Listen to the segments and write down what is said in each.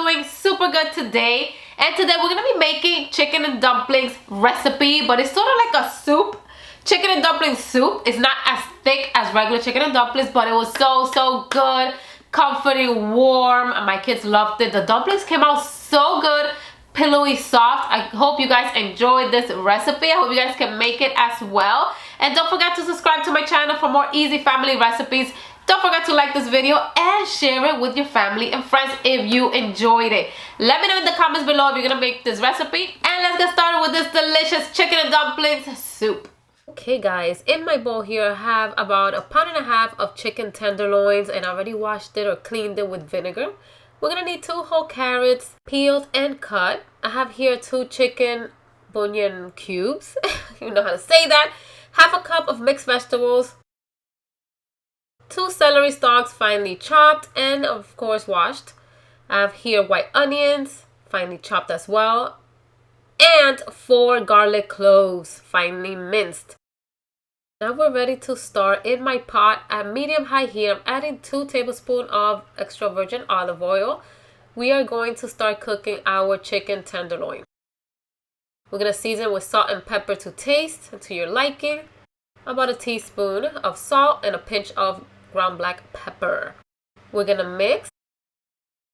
doing super good today. And today we're going to be making chicken and dumplings recipe, but it's sort of like a soup. Chicken and dumpling soup. It's not as thick as regular chicken and dumplings, but it was so good. Comforting, warm, and my kids loved it. The dumplings came out so good, pillowy soft. I hope you guys enjoyed this recipe. I hope you guys can make it as well. And don't forget to subscribe to my channel for more easy family recipes. Don't forget to like this video and share it with your family and friends if you enjoyed it. Let me know in the comments below if you're gonna make this recipe. And let's get started with this delicious chicken and dumplings soup. Okay guys, in my bowl here I have about 1.5 pounds of chicken tenderloins, and I already washed it or cleaned it with vinegar. We're gonna need 2 whole carrots, peeled and cut. I have here 2 chicken bouillon cubes. You know how to say that. Half a cup of mixed vegetables. 2 celery stalks finely chopped and of course washed. I have here white onions, finely chopped as well. And 4 garlic cloves, finely minced. Now we're ready to start. In my pot at medium-high heat, I'm adding 2 tablespoons of extra virgin olive oil. We are going to start cooking our chicken tenderloin. We're going to season with salt and pepper to taste and to your liking. About a teaspoon of salt and a pinch of ground black pepper. We're going to mix.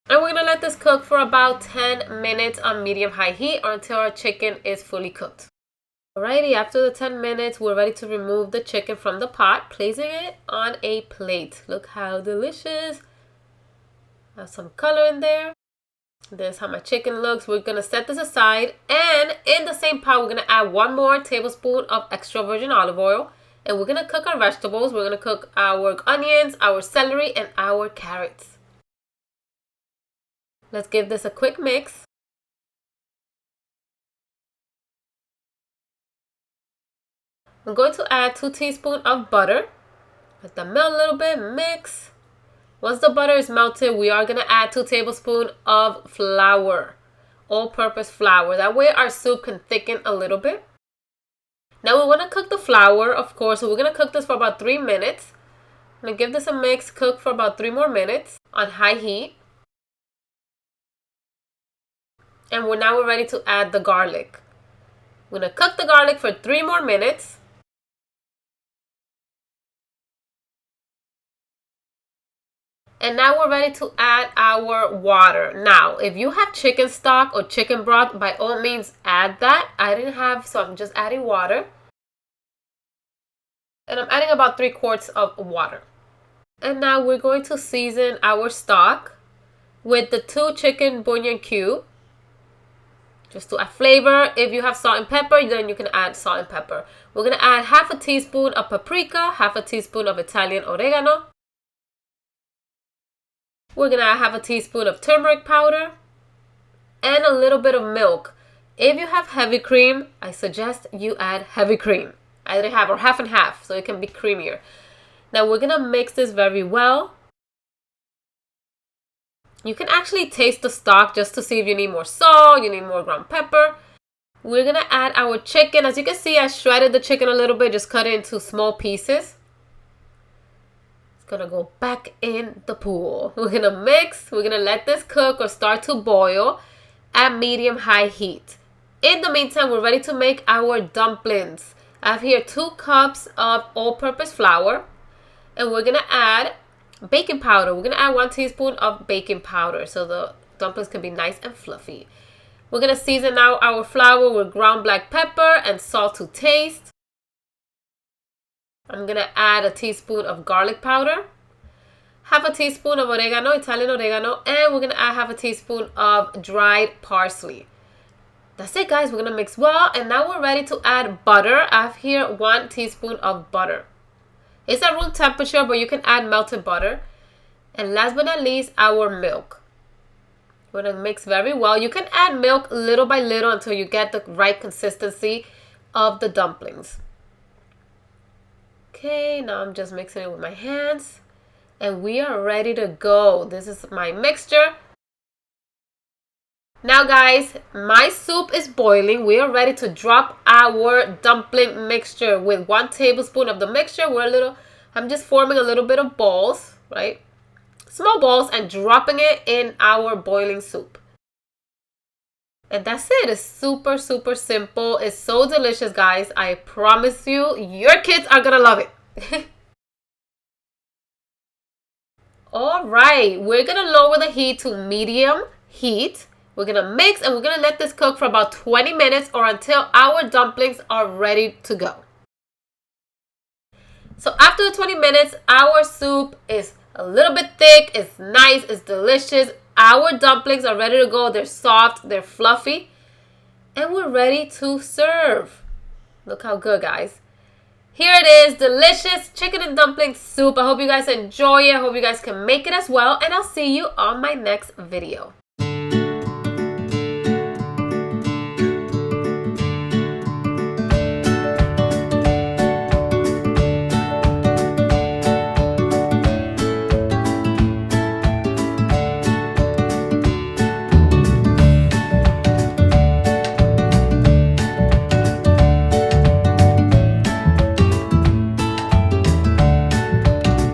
And we're going to let this cook for about 10 minutes on medium-high heat or until our chicken is fully cooked. Alrighty, after the 10 minutes, we're ready to remove the chicken from the pot, placing it on a plate. Look how delicious. Have some color in there. This is how my chicken looks. We're going to set this aside. And in the same pot, we're going to add 1 more tablespoon of extra virgin olive oil. And we're going to cook our vegetables. We're going to cook our onions, our celery, and our carrots. Let's give this a quick mix. I'm going to add 2 teaspoons of butter. Let that melt a little bit, mix. Once the butter is melted, we are going to add 2 tablespoons of flour, all-purpose flour. That way our soup can thicken a little bit. Now we want to cook the flour, of course, so we're going to cook this for about 3 minutes. I'm going to give this a mix, cook for about 3 more minutes on high heat. And now we're ready to add the garlic. We're going to cook the garlic for 3 more minutes. And now we're ready to add our water. Now, if you have chicken stock or chicken broth, by all means add that. I didn't have, so I'm just adding water. And I'm adding about 3 quarts of water. And now we're going to season our stock with the 2 chicken bouillon cubes. Just to add flavor. If you have salt and pepper, then you can add salt and pepper. We're going to add half a teaspoon of paprika, half a teaspoon of Italian oregano. We're going to add half a teaspoon of turmeric powder and a little bit of milk. If you have heavy cream, I suggest you add heavy cream. I didn't have, or half and half, so it can be creamier. Now we're going to mix this very well. You can actually taste the stock just to see if you need more salt, you need more ground pepper. We're going to add our chicken. As you can see, I shredded the chicken a little bit, just cut it into small pieces. It's going to go back in the pool. We're going to mix. We're going to let this cook or start to boil at medium-high heat. In the meantime, we're ready to make our dumplings. I have here 2 cups of all-purpose flour. And we're going to add baking powder. We're going to add 1 teaspoon of baking powder so the dumplings can be nice and fluffy. We're going to season now our flour with ground black pepper and salt to taste. I'm going to add a teaspoon of garlic powder, half a teaspoon of oregano, Italian oregano, and we're going to add half a teaspoon of dried parsley. That's it guys, we're going to mix well, and now we're ready to add butter. I have here 1 teaspoon of butter. It's at room temperature, but you can add melted butter. And last but not least, our milk. We're going to mix very well. You can add milk little by little until you get the right consistency of the dumplings. Okay, now I'm just mixing it with my hands. And we are ready to go. This is my mixture. Now guys, my soup is boiling. We are ready to drop our dumpling mixture with 1 tablespoon of the mixture. I'm just forming a little bit of balls, right? Small balls, and dropping it in our boiling soup. And that's it. It's super, super simple. It's so delicious, guys. I promise you, your kids are gonna love it. All right, we're gonna lower the heat to medium heat. We're gonna mix and we're gonna let this cook for about 20 minutes or until our dumplings are ready to go. So after the 20 minutes, our soup is a little bit thick, it's nice, it's delicious. Our dumplings are ready to go. They're soft, they're fluffy, and we're ready to serve. Look how good, guys. Here it is, delicious chicken and dumpling soup. I hope you guys enjoy it. I hope you guys can make it as well, and I'll see you on my next video.